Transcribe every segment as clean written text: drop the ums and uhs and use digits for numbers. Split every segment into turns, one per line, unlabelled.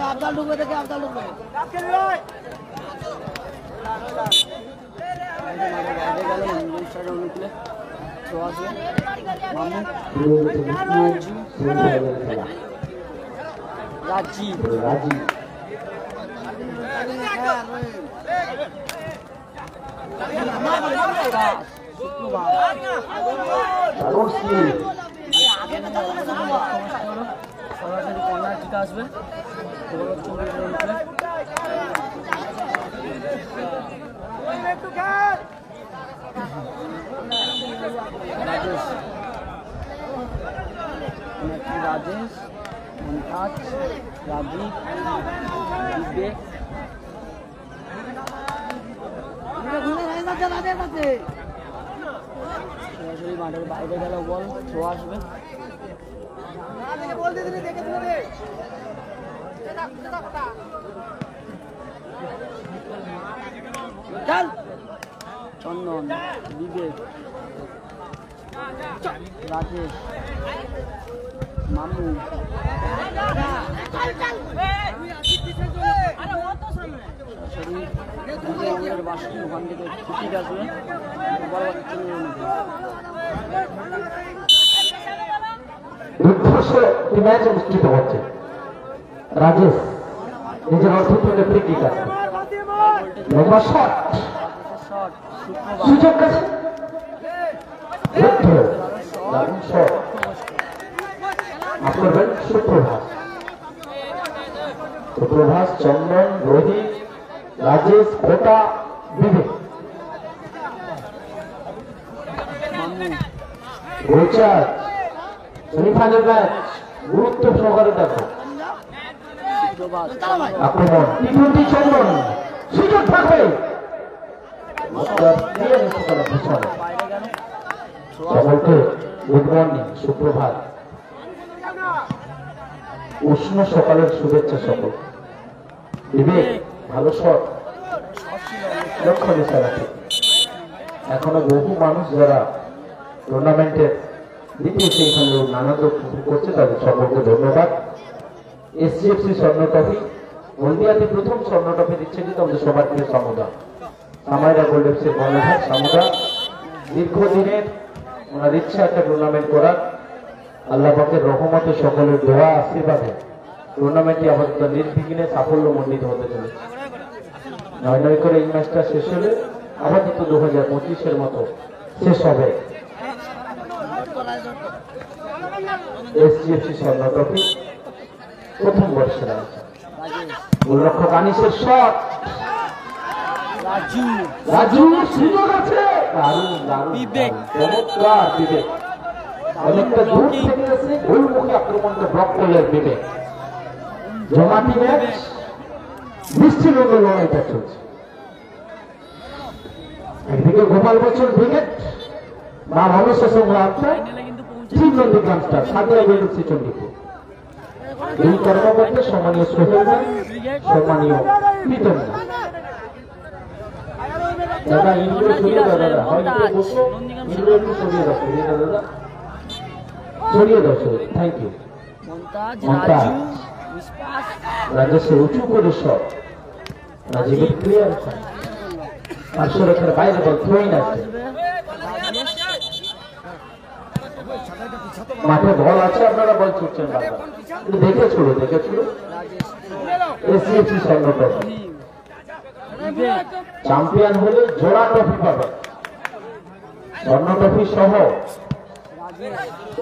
আবদাল ঢুকবে দেখে আবদাল ঢুকবে রাজি রাজি সরাসরি কর্নার ঠিক আসবে রাজেশ রাজেশ রাজীব বিবেক সরাসরি মাঠের বাইরে গেল বল থ্রো আসবে চন্দন বিবেক রাজেশ মামু বাসন ওখান থেকে ঠিক আসবে
দুর্ধর্ষ ম্যাচ অনুষ্ঠিত হচ্ছে রাজেশ নিজের অর্থ থেকে ফ্রি কিক আছে লম্বা শট সুযোগ আছে দারুণ শট করবেন সুপ্রভাস সুপ্রভাস চন্দন রোহিত রাজেশ কোটা বিবেক গোচার সেমিফাইনাল ম্যাচ গুরুত্ব সহকারে দেখো আক্রমণ টি-20 চন্দন সুযোগ থাকবে সকলকে গুড মর্নিং সুপ্রভাত উষ্ণ সকালের শুভেচ্ছা সকল বিবেক ভালো শট লক্ষ্য দিশা রাখে এখনো বহু মানুষ যারা টুর্নামেন্টের দ্বিতীয় সেমিফাইনালে আনন্দ করছে তাদের সকলকে ধন্যবাদ এসজিএফসি স্বর্ণ ট্রফি হলদিয়াতে প্রথম স্বর্ণ ট্রফি দিচ্ছে কিন্তু আমাদের সবার প্রিয় সামুদা সামাইরা গোল্ড এফসির কর্ণধার সামুদা দীর্ঘদিনের ওনার ইচ্ছা একটা টুর্নামেন্ট করার আল্লাহ পাকের রহমতে সকলের দোয়া আশীর্বাদে টুর্নামেন্টটি আপাতত নির্বিঘ্নে সাফল্য মণ্ডিত হতে চলেছে 9-9 করে এই ম্যাচটা শেষ হলে আপাতত 2025-এর মতো শেষ হবে এসজিএফসি স্বর্ণ ট্রফি প্রথম বর্ষের গোলরক্ষক আনিসের শট রাজু সুযোগ আছে বিবেক চমৎকার বিবেক অনেকটা দূর থেকে এসে গোলমুখী আক্রমণকে ব্লক করলেন বিবেক জমাটি ম্যাচ নিশ্চিত লড়াইটা চলছে একদিকে গোপাল বছর উইকেট বা রমেশের সঙ্গে আপনার টিম নন্দীগ্রাম স্টার সাদিয়া বেরুচ্ছি চণ্ডীপুর দুই কর্মকর্তা সম্মানীয় সোহেল সম্মানীয় প্রীতম দাদা ইন্দ্র সরিয়ে দাও দাদা হয়তো বসো ইন্দ্র একটু সরিয়ে দাও দাদা সরিয়ে দাও সরিয়ে থ্যাংক ইউ রাজেশের উঁচু করে শট রাজীবের ক্লিয়ার পার্শ্বরেখার বাইরে বল থ্রোইন আছে মাঠে বল আছে আপনারা বল ছুটছেন দেখে ছুড়ো এসিএফসি স্বর্ণ ট্রফি চ্যাম্পিয়ন হলে জোড়া ট্রফি পাবে স্বর্ণ ট্রফি সহ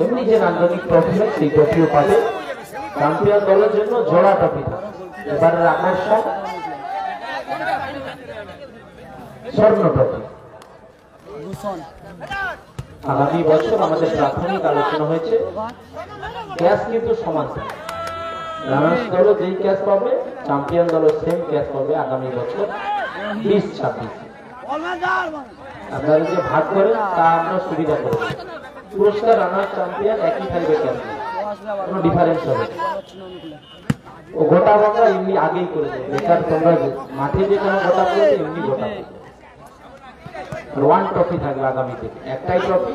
এমনি যে নান্দনিক ট্রফি সেই ট্রফিও পাবে চ্যাম্পিয়ন দলের জন্য জোড়া ট্রফি এবারের আকর্ষণ স্বর্ণ ট্রফি আগামী বছর আমাদের প্রাথমিক আলোচনা হয়েছে ক্যাশ কিন্তু সমান রানার্স দলও যেই ক্যাশ পাবে চ্যাম্পিয়ন দলও সেম ক্যাশ পাবে আগামী বছর 20-26 আপনারা যে ভাগ করেন তা আমরা সুবিধা করব পুরস্কার রানার্স চ্যাম্পিয়ন একই থাকবে ক্যাশ কোনো ডিফারেন্স হবে ও গোটা ভাঙা এমনি আগেই করে দেবে বেকার তোমরা মাঠে যে কোনো গোটা করবে এমনি গোটা ওয়ান ট্রফি থাকবে আগামী থেকে একটাই ট্রফি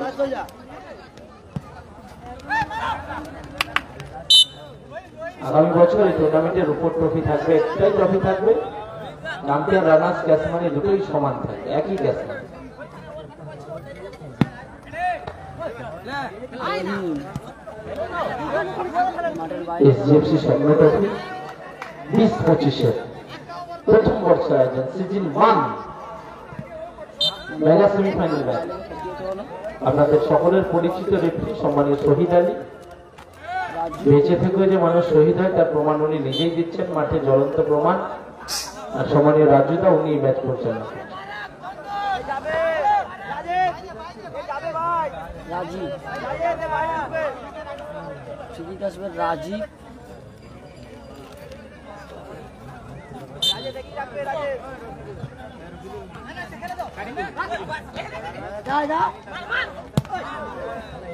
আগামী বছর এই টুর্নামেন্টের উপর ট্রফি থাকবে, একটাই ট্রফি থাকবে, চ্যাম্পিয়ন রানার্স ক্যাশ মানি দুটোই সমান থাকবে, একই ক্যাশ মানি।
মাঠের বাইরে
এসজিএফসি স্বপ্ন ট্রফি 20-25-এর প্রথম বর্ষ আয়োজন সিজন 1 মেগা সেমিফাইনাল ম্যাচ। আপনাদের সকলের পরিচিত রেফারি সম্মানীয় শহীদ আলী। বেঁচে থেকেও যে মানুষ শহীদ হয় তার প্রমাণ উনি নিজেই দিচ্ছেন, মাঠে জ্বলন্ত প্রমাণ। আর সম্মানীয় রাজুদা উনি ম্যাচ পরিচালনা করছেন।
রাজীব ঠিকই আসবে রাজীব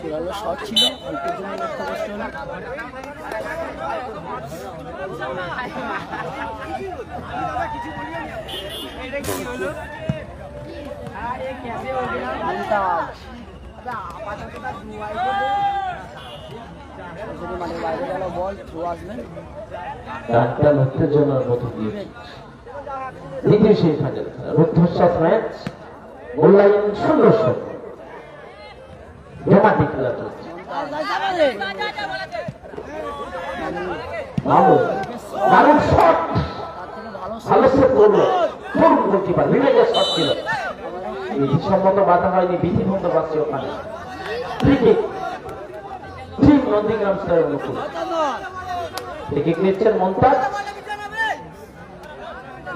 চূড়ালো শট ছিল, অল্পের জন্য লক্ষ্য করতে হলো। মাঠের বাইরে গেল বল, থ্রো আসবে।
টানটান উত্তেজনার মতো দিয়ে দ্বিতীয় সেমিফাইনাল রুদ্ধশ্বাস ম্যাচ, গোল লাইন 0-0, ড্রামাটিক খেলা চলছে। মামুন দারুণ শট, ভালো সেভ করলো তরুণ গোলকিপার, বিবেকের শট ছিল, বিধিসম্মত বাধা হয়নি, বিধিবন্ধ পাচ্ছে ওখানে। ফ্রি কিক ঠিক নন্দীগ্রাম স্টারের অনুকূল। ফ্রি কিক নিচ্ছেন মন্তাজ,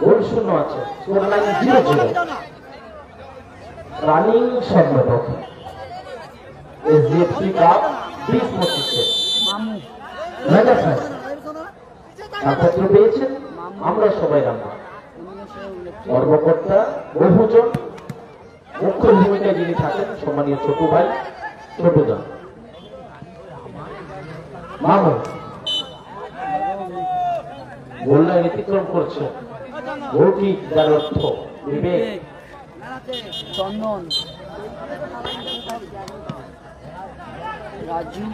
গোল শূন্য আছে, স্কোর লাইন 0-0। রানিং স্বর্ণ ট্রফি এসজিএফসি কাপ 20-25-এর মেগা ফাইনাল। ছাত্র পেয়েছেন আমরা সবাই রান্না, কর্মকর্তা বহুজন, মুখ্য ভূমিকায় যিনি থাকেন সম্মানীয় ছোট ভাই ছোটদা মামুন। গোল লাইন অতিক্রম করছে, গোলটি যার অর্থ বিবেক।
চন্দন রাজু,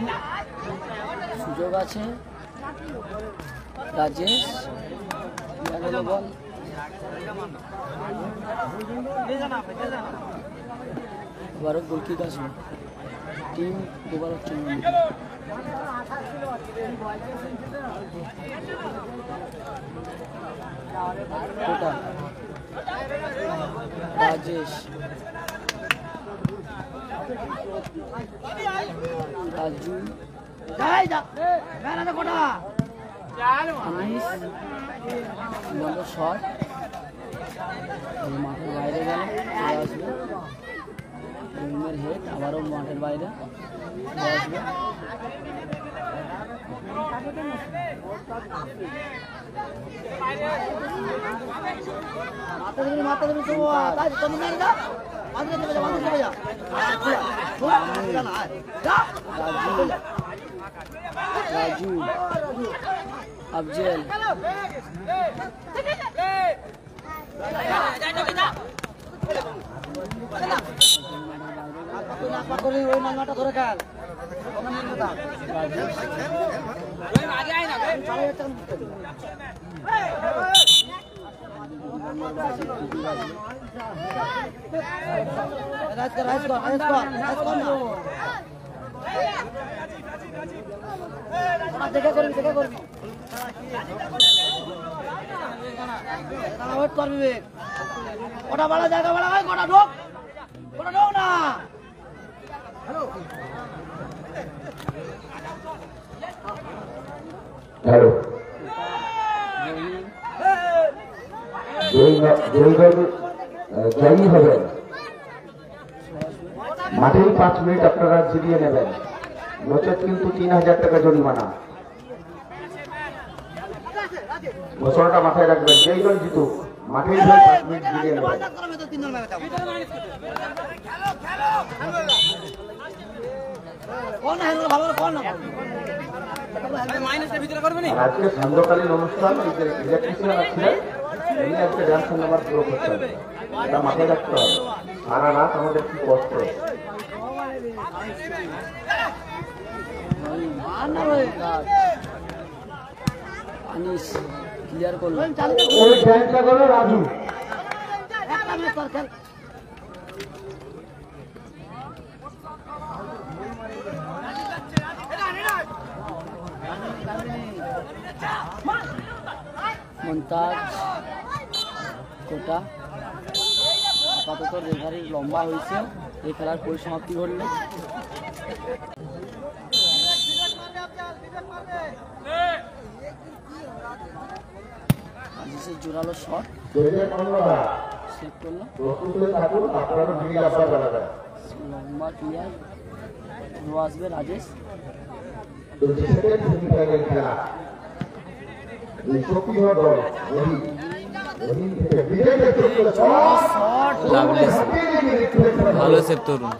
সুযোগ আছে, রাজেশ বল, এবারও গোলকিক আসবে, টিম দুবার চন্দন। রাজেশ রাজু বল শট, মাঠের বাইরে গেল, আসবে রুমের হেড, আবারও মাঠের বাইরে আসবে। রাজু আফজল ধরে খেল দেখা করবি ওটা বাড়া জায়গা বাড়া হয়, কটা ঢোক না।
হ্যালো, জয়ী হবেন, মাঠেই 5 মিনিট আপনারা জিরিয়ে নেবেন, নচেত কিন্তু 3000 টাকা জরিমানা। ঘোষণাটা মাথায় রাখবেন, যেই দল জিতুক মাঠেই 5 মিনিট জিরিয়ে নেবেন। আজকে সান্ধ্যকালীন অনুষ্ঠান, ইলেকট্রিশিয়ান ছিলেন, উনি আজকে ড্যান্স নাম্বার পুরো করতে হবে, এটা মাথায় রাখতে হবে। সারা রাত আমাদের কি কষ্ট।
আনিস ক্লিয়ার করলো।
ওই ব্যাংকটা করো রাজু।
মন্তাজ কোটা আপাতত রেফারি লম্বা হয়েছে। এই খেলার পরিসমাপ্তি ঘটল। আজিজের জোরালো শট সেভ করলো। লম্বা ক্লিয়ার থ্রো আসবে রাজেশ।
ভালো সেভ তরুণ,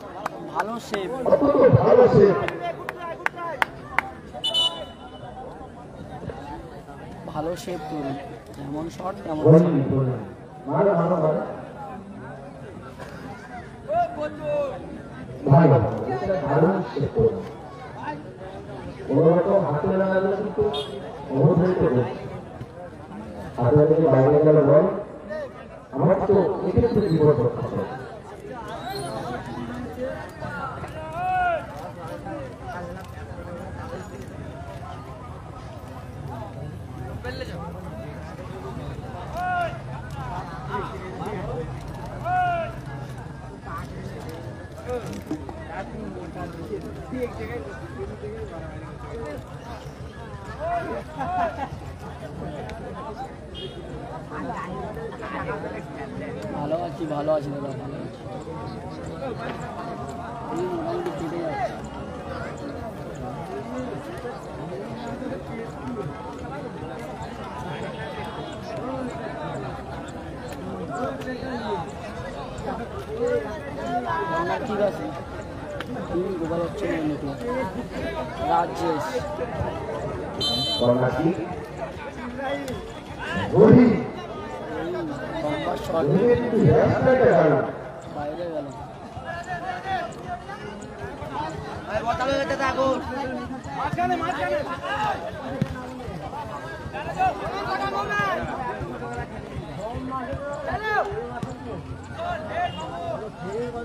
ভালো সেভ, ভালো সেভ তরুণ। যেমন শট তেমন
বাইরে গেল বল, আমার তো এক্ষেত্রে বিপদ রক্ষা করে।
ভালো আছি, ভালো আছি দাদা, ভালো আছি। মোটামুটি কেটে যাচ্ছে। ঠিক আছে, গোপাল হচ্ছে রাজেশ বাইরে গেল।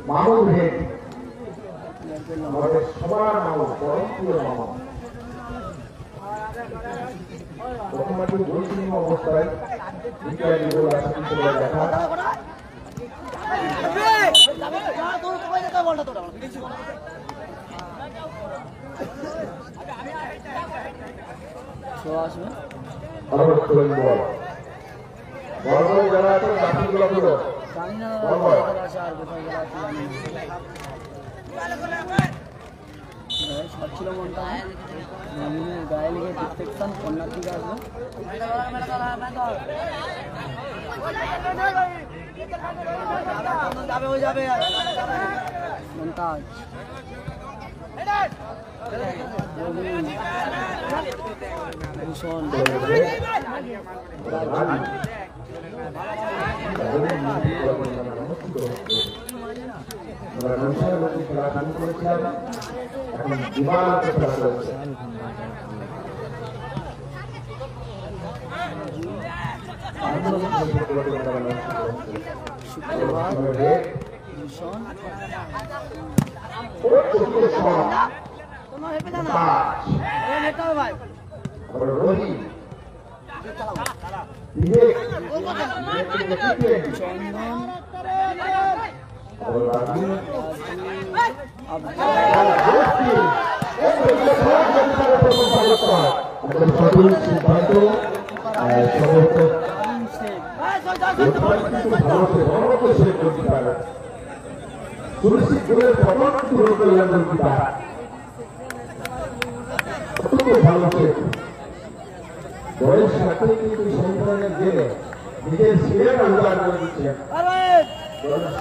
মামুন হেড আমাদের সবার মামুন, বড় প্রিয় মামুন। প্রথমে গোলশূন্য অবস্থায় ইত্যাদি গোল আসতে চলে দেখা।
আসবে
যারা আছে জাতিগুলো গুলো
জানি না আছে আর কোথায় গেলা জানি শট ছিল মনটা গায়ে লেগে ডিফ্লেকশন কর্নার দিকে আসবে। মন্তাজ ভূষণ শুক্রবার ভূষণ
বয়স সাথে কিন্তু সেই ধরনের গেলে নিজের ছেলের উদাহরণ করে দিচ্ছে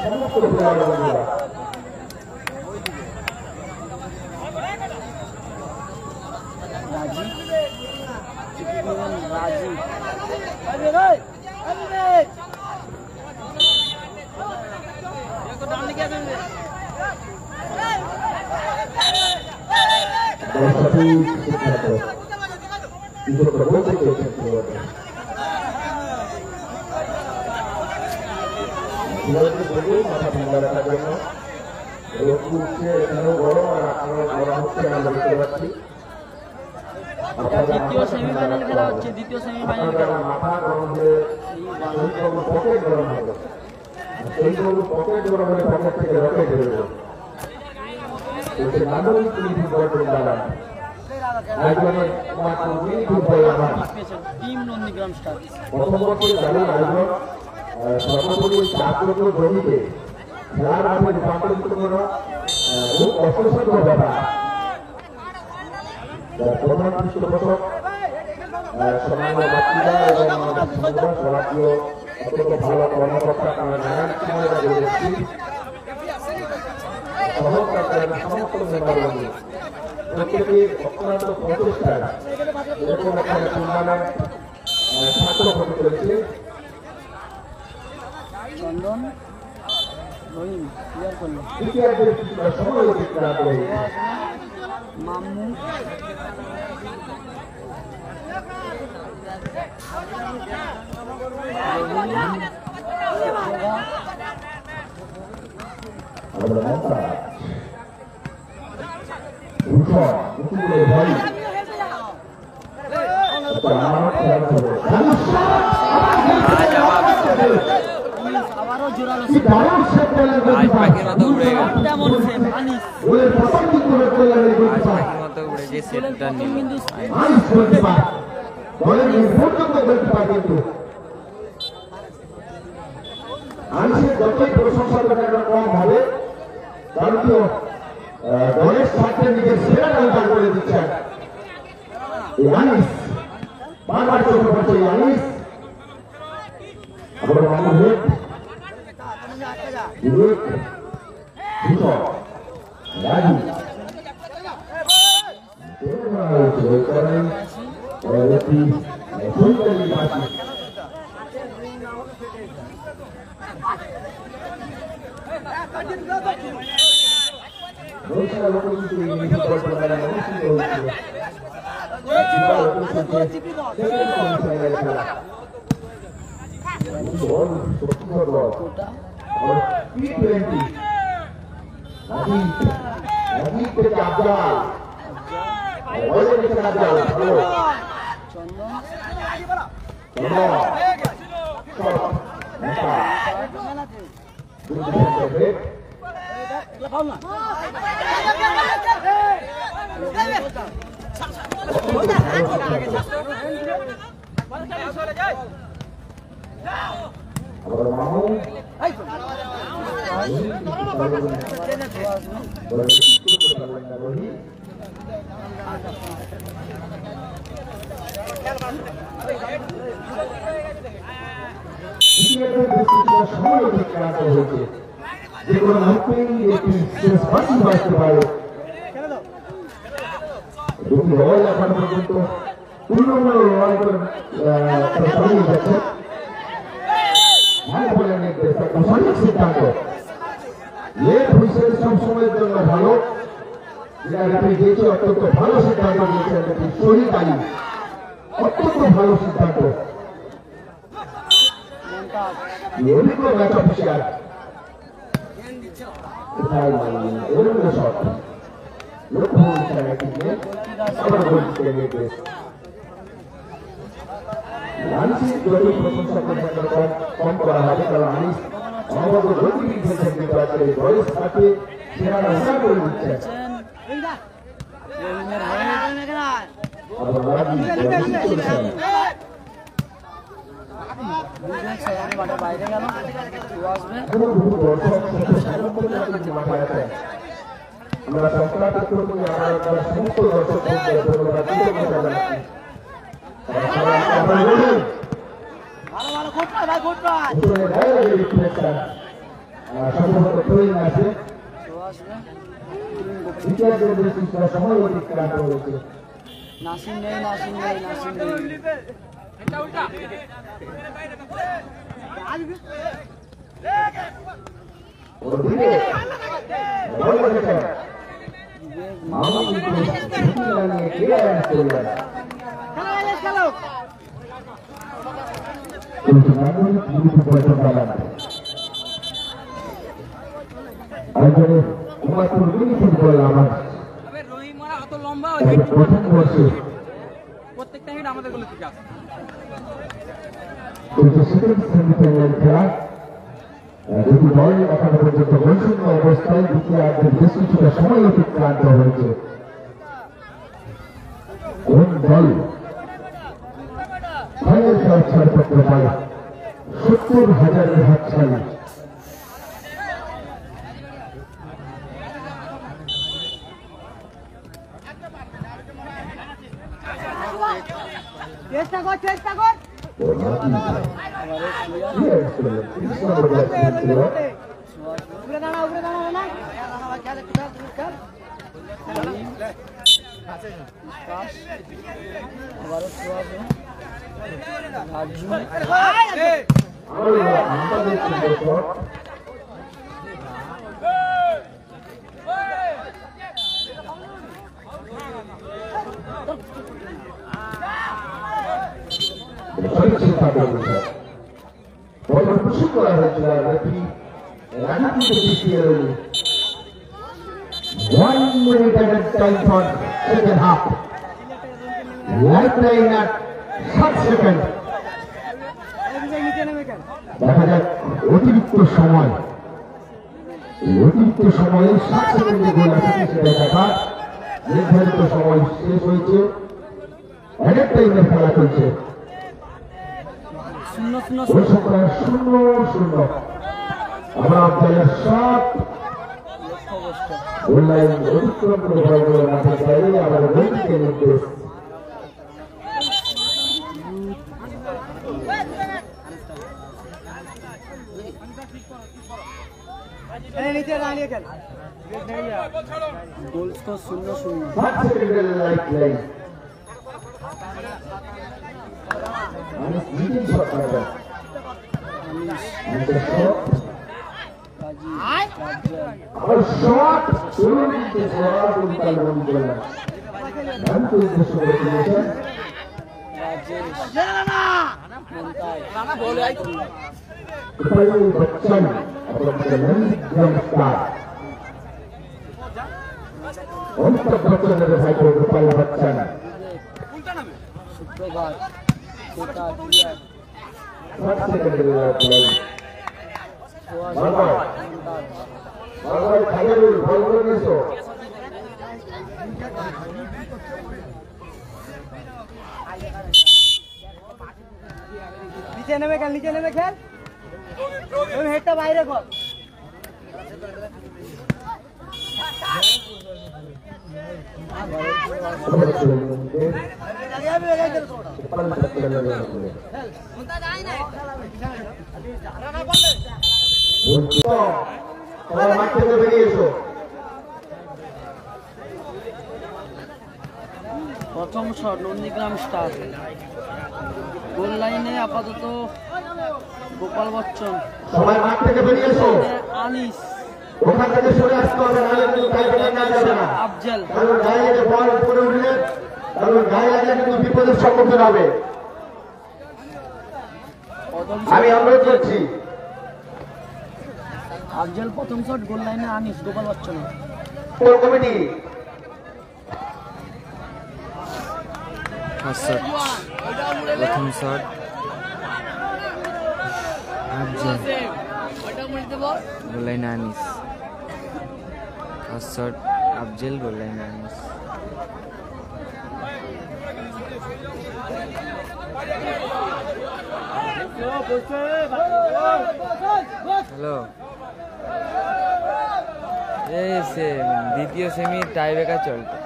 সমস্ত প্লেয়াররা। কিছু একটা বলতে চেয়েছেন মাথা ঠান্ডা রাখার জন্য রোদ উঠছে, এখানেও গরম আর আপনারও গরম হচ্ছে, আমরা দেখতে পাচ্ছি।
দ্বিতীয় সেমিফাইনাল খেলা হচ্ছে, দ্বিতীয় সেমিফাইনাল খেলা।
মাথা গরম হলে পকেট গরম হবে, সেই পকেট গরম হলে পকেট থেকে রকেট বেরোবে। নাগরিক নীতি গঠন দ্বারা আয়োজনের মাত্র মিনিট পরে আমার
টিম নন্দীগ্রাম স্টার
প্রথম বছর জানেন আয়োজন সর্বোপরি জাগ্রত জমিতে খেলার মাঠে রূপান্তরিত করা খুব কষ্টসাধ্য ব্যাপার। প্রধান পৃষ্ঠপোষক সামান্য বাচ্চারা এবং আমাদের সমাজীয় অত্যন্ত ভালো কর্মকর্তা তারা নানান সময় দেখছি সহকারী সমস্ত মেম্বারবর্গ প্রত্যেকের অত্যন্ত প্রচেষ্টায় এরকম একটা টুর্নামেন্ট ছাত্র হতে চলেছে।
চন্দন রহিম ক্লিয়ার করলো,
সময় অতিক্রান্ত হয়ে
মাম্মু আবারও জোরালো
পাখির মতো উড়ে গেল,
তেমন সেম আনিস
পাখির মতো উড়ে যে সেটটা নিল।
আনিসের যতই প্রশংসা কম হবে ভারতীয় দলের স্বার্থে নিজের সেরা রান করে দিচ্ছেন আনিস। বারবার চোখে পড়ছে আনিস। আবার মামুন হেড রাজু সময় অতিক্রান্ত হয়েছে, যে কোনো মুহূর্তে শেষ বাঁশি বাজতে পারে। দুটি দল এখন পর্যন্ত পূর্ণ লড়াই করে চালিয়ে যাচ্ছে। সঠিক সিদ্ধান্ত লেট হুইসেল সবসময়ের জন্য ভালো, দিয়েছে অত্যন্ত ভালো সিদ্ধান্ত দিয়েছেন শহীদ আলী, অত্যন্ত ভালো সিদ্ধান্ত। অভিজ্ঞ ম্যাচ অফিসার কম করা হবে, কারণ আনিস অনবরত গতিবিধি খেলছেন, কিন্তু আজকে বয়স থাকে সেরা রাস্তা করে দিচ্ছেন।
বাইরে গেল আসবে।
আমরা সংক্রান্ত সমস্ত দর্শক সময় অতিক্রান্ত হয়েছে।
নাসিম নেই, নাসিম নেই, নাসিম নেই।
প্রত্যেকটা হিট আমাদের গুলো ঠিক আছে।
খেলা দুটি দল এখনো পর্যন্ত বৈষম্য অবস্থায় দ্বিতীয়ার্ধের বেশ কিছুটা সময় অতিক্রান্ত হয়েছে। কোন দল ফাইনাল খেলা ছাড়পত্র পায় 70,000 হাতছানি?
চেষ্টা কর চেষ্টা কর উপরে দাঁড়া না
আবারও থ্রো হবে রাজু।
খুশি করা হয়েছিল one minute added time for second half. Lifeline at 7 seconds. দেখা যাক অতিরিক্ত সময়, অতিরিক্ত সময়ে 7 সেকেন্ডে গোল আছে সেটা দেখা। নির্ধারিত সময় শেষ হয়েছে, অ্যাডেড টাইমের খেলা চলছে। 0-0 আমরা আপনাদের শট অনলাইন অতিক্রম করে বল মাঠে বাইরে আবার গোলকে নির্দেশ।
নিচে দাঁড়িয়ে খেল
গোল স্কোর 0-0।
5 সেকেন্ডের লাইফলাইন মানুষ জিতেই শট মারবে। আর শট শুরু দিতে শট উল্টাল বন্ধ করলেন। রান তো উদ্দেশ্য করে দিয়েছেন बच्चन अमिताभ बच्चन भाई को गोपाल बच्चन
शुक्रवार
नीचे नेमे खेल तुम हेडटा বাইরে কর
প্রথম শট নন্দীগ্রাম স্টার। গোল লাইনে আপাতত গোপাল বচ্চন,
সবাই মাঠ থেকে বেরিয়ে এসো।
আনিস,
ওখান থেকে সরে আসতে হবে, নাহলে কিন্তু টাইব্রেকার না যাবে না।
আফজল,
কারণ গায়ে লেগে বল উপরে উঠলে, কারণ গায়ে লাগলে কিন্তু বিপদের সম্মুখীন হবে। আমি অনুরোধ করছি
আফজল প্রথম শট গোল লাইনে, আনিস গোপাল বচ্চন।
কমিটি
প্রথম shot Afzal, goal line Anis. First shot Afzal, goal line Anis. Hello, এই দ্বিতীয় সেমি টাইব্রেকার চলছে।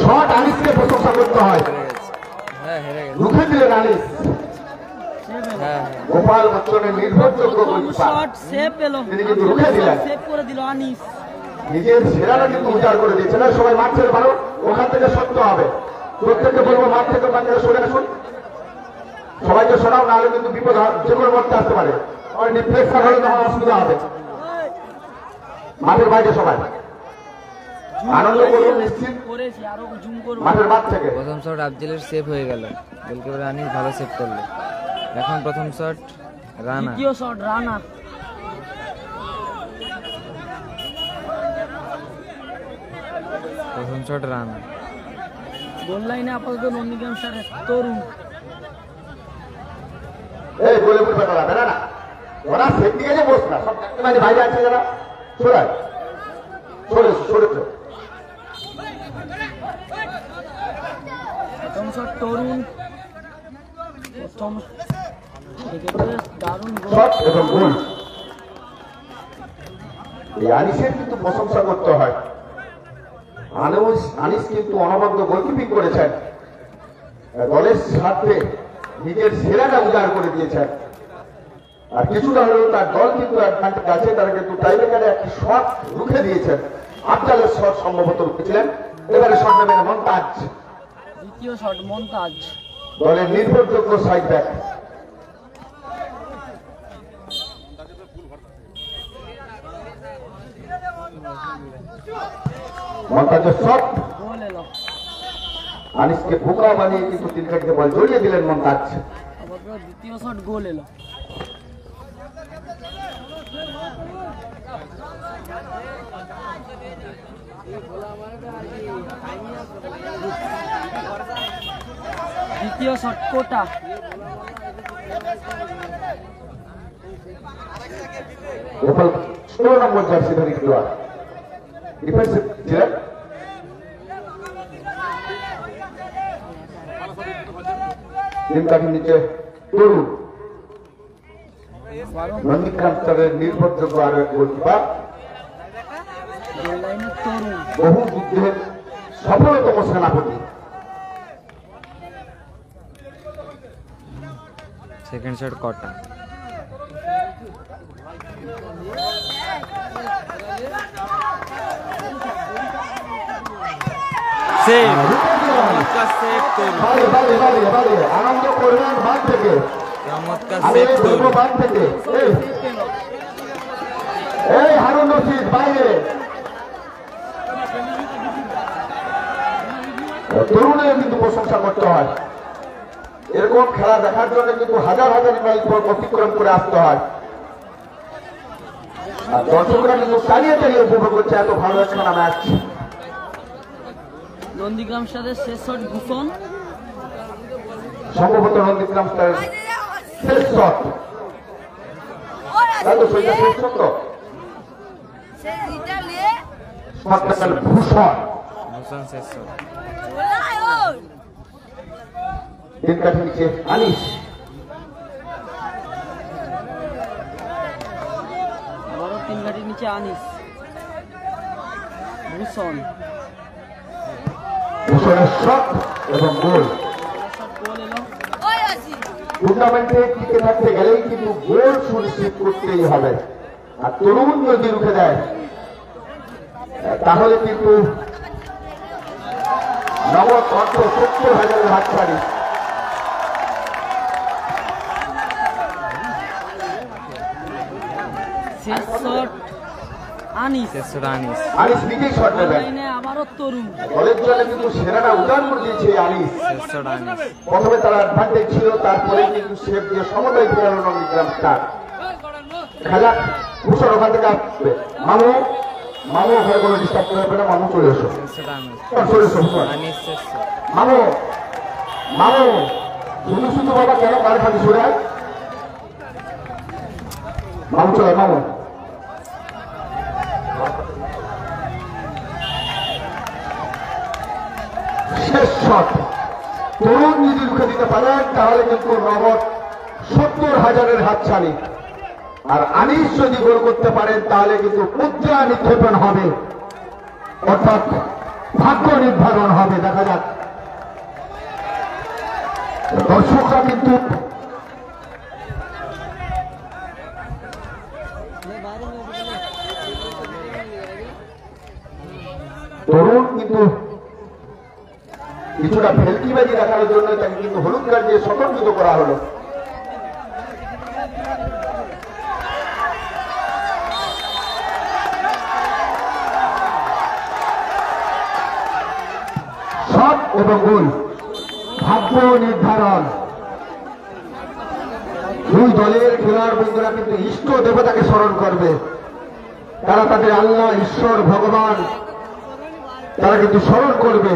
শট আনিসকে প্রশংসা করতে হয়।
হ্যাঁ, হেরে গেছে।
রুখে দিলেন আনিস।
হ্যাঁ,
গোপাল বচ্চনের নির্ভরযোগ্য
শট সেভ পেল,
তিনি কিন্তু রুখে দিলেন।
সেভ করে দিল আনিস।
নিজের সেরাটা কিন্তু উজাড় করে দিচ্ছে না। সবাই মাঠ ছেড়ে পারো, ওখান থেকে সরতে হবে। প্রত্যেককে বলবো মাঠ থেকে বাচ্চারা সরে আসুন, সবাইকে সরাও, নাহলে কিন্তু বিপদ যে কোনো মুহূর্তে আসতে পারে। ডিফ্লেকশন হলে তখন অসুবিধা হবে। মাঠের বাইরে সবাই আনন্দ করুন নিশ্চিত
করেছি, আরো জুম করবো।
মাঠের মাঠ থেকে।
প্রথম শট আফজলের সেভ হয়ে গেল, গোলকিপার আনিস ভালো সেভ করলো। এখন প্রথম শট রানা,
দ্বিতীয় শট রানা।
প্রথম শট রানা।
গোল লাইনে আপাতত নন্দীগ্রাম স্টারের তরুণ।
এই গোলে উঠবে না, বেড়া না ওরা সেফ দিকে যে বস না, সব মানে বাইরে আছে যারা সরাই সরে সরে তো।
প্রথম শট তরুণ, প্রথম দারুণ গোল।
শট এবং গোল। এই আনিসের কিন্তু প্রশংসা করতে হয়। আনিস কিন্তু অনবদ্য গোলকিপিং করেছেন, দলের স্বার্থে নিজের সেরাটা উজাড় করে দিয়েছেন। আর কিছুটা হলেও তার দল কিন্তু অ্যাডভান্টেজ আছে, তারা কিন্তু টাইব্রেকারে একটি শট রুখে দিয়েছেন। আফজালের শট সম্ভবত রুখেছিলেন, এবারে শট নেবেন মন্তাজ।
দ্বিতীয় শট মন্তাজ।
দলের নির্ভরযোগ্য সাইড ব্যাক। মন্তাজের শট
গোল এলো।
আনিসকে বোকা বানিয়ে কিন্তু তিন কাটিতে বল জড়িয়ে দিলেন মন্তাজ।
আপাতত দ্বিতীয় শট গোল এলো। দ্বিতীয় শট কোটা।
গোপাল 16 নম্বর জার্সিধারী খেলোয়াড়, ডিফেন্সিভ ছিলেন। তিন কাঠির নিচে তরুণ, নন্দীগ্রাম স্টারের নির্ভরযোগ্য আরো এক গোলকিপার,
গোল লাইনে তরুণ।
বহু যুদ্ধের সফলতম সেনাপতি।
সেকেন্ড শট কটা। সেভ, চমৎকার সেভ তরুণ,
আনন্দ করবেন বাদ থেকে,
চমৎকার সেভ তরুণ।
বাদ থেকে। এই হারুন রশিদ বাইরে, তরুণের কিন্তু প্রশংসা করতে হয়। এরকম খেলা দেখার জন্য কিন্তু হাজার হাজার মাইল অতিক্রম করে আসতে হয়। আর দর্শকরা কিন্তু চালিয়ে চালিয়ে উপভোগ করছে এত ভালো একটা ম্যাচ।
নন্দীগ্রাম স্টারের শেষ শট ভূষণ।
সম্ভবত নন্দীগ্রাম স্টারের শেষ শট, তাই তো সেটা শেষ শট তো শটটা ভূষণ।
ভূষণ শেষ শট।
তিন কাঠি নিচে আনিস,
আবারও তিন ঘাটির নিচে আনিস। ভূষণ,
ভূষণের শট এবং গোল।
শট গোল এলো।
টুর্নামেন্টে টিকে থাকতে গেলেই কিন্তু গোল সুনিশ্চিত করতেই হবে। আর তরুণ যদি রুখে দেয় তাহলে কিন্তু নগদ অর্থ 70,000 হাত ছাড়ি।
শেষ শট আনিস।
শেষ শট আনিস,
আনিস নিজেই শট
গোল
নেবেন।
লাইনে আবারও তরুণ।
দলের জন্য কিন্তু সেরাটা উদাহরণ করে দিয়েছে আনিস।
শেষ শট আনিস।
প্রথমে তারা অ্যাডভান্টেজ ছিল, তারপরে কিন্তু সেভ দিয়ে সমতায় ফেরানো নন্দীগ্রাম স্টার। খেলা ভূষণ ওখান থেকে আসবে। মামু মামু ওখানে কোনো ডিস্টার্ব করবে না, মামু চলে এসো,
শেষ শট আনিস।
চলে এসো ভূষণ।
আনিস শেষ শট।
মামু মামু শুধু শুধু বাবা কেন কার খালি সরে আয়। মামু চলে, মামু শেষ শট। তরুণ যদি রুখে দিতে পারেন তাহলে কিন্তু নগদ 70,000 হাতছানি। আর আনিস যদি গোল করতে পারেন তাহলে কিন্তু মুদ্রা নিক্ষেপণ হবে, অর্থাৎ ভাগ্য নির্ধারণ হবে। দেখা যাক, দর্শকরা কিন্তু তরুণ কিন্তু কিছুটা ভেলকিবাজি দেখানোর জন্য তাকে কিন্তু হলুদ কার্ড দিয়ে সতর্কিত করা হলো। এবং গোল। ভাগ্য নির্ধারণ। দুই দলের খেলোয়াড় বন্ধুরা কিন্তু ইষ্ট দেবতাকে স্মরণ করবে। তারা তাদের আল্লাহ, ঈশ্বর, ভগবান তারা কিন্তু স্মরণ করবে।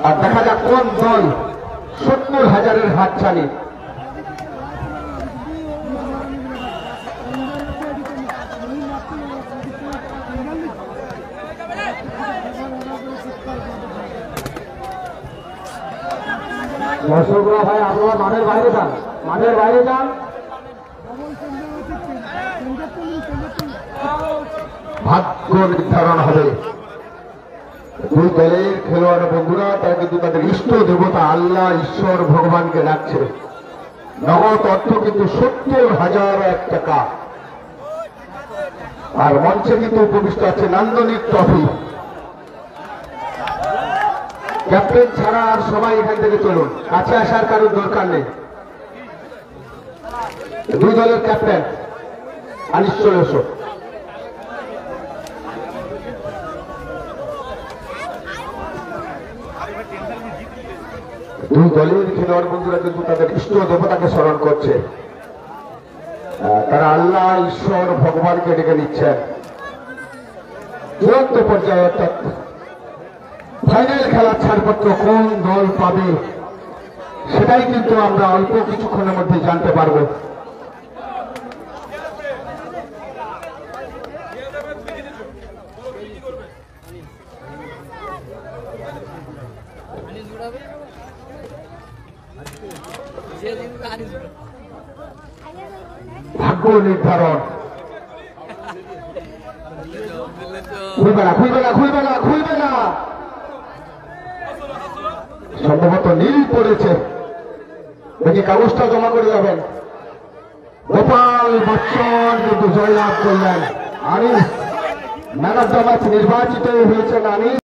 আর দেখা যাক কোন দল 70,000-এর হাতছানি। দর্শকরা ভাই আপনারা মাঠের বাইরে যান, মাঠের বাইরে যান। ভাগ্য নির্ধারণ হবে। দুই দলের খেলোয়াড় বন্ধুরা তারা কিন্তু তাদের ইষ্ট দেবতা আল্লাহ, ঈশ্বর, ভগবানকে ডাকছে। নগদ অর্থ কিন্তু 70,001 টাকা। আর মঞ্চে কিন্তু উপবিষ্ট আছে নান্দনিক ট্রফি। ক্যাপ্টেন ছাড়া আর সবাই এখান থেকে চলুন, কাছে আসার কারোর দরকার নেই। দুই দলের ক্যাপ্টেন আনিস চলে এসো। দুই দলের খেলোয়াড় বন্ধুরা কিন্তু তাদের ইষ্ট দেবতাকে স্মরণ করছে। তারা আল্লাহ, ঈশ্বর, ভগবানকে ডেকে নিচ্ছেন। চূড়ান্ত পর্যায়ে অর্থাৎ ফাইনাল খেলার ছাড়পত্র কোন দল পাবে সেটাই কিন্তু আমরা অল্প কিছুক্ষণের মধ্যে জানতে পারবো। ভাগ্য নির্ধারণ। খুলবে না, খুলবে না, খুলবে না, খুলবে না। সম্ভবত নীল পড়েছে। দেখি কাগজটা জমা করে যাবেন। গোপাল বচ্চন কিন্তু জয়লাভ করলেন। Anis man of the match নির্বাচিত হয়েছেন। আনিস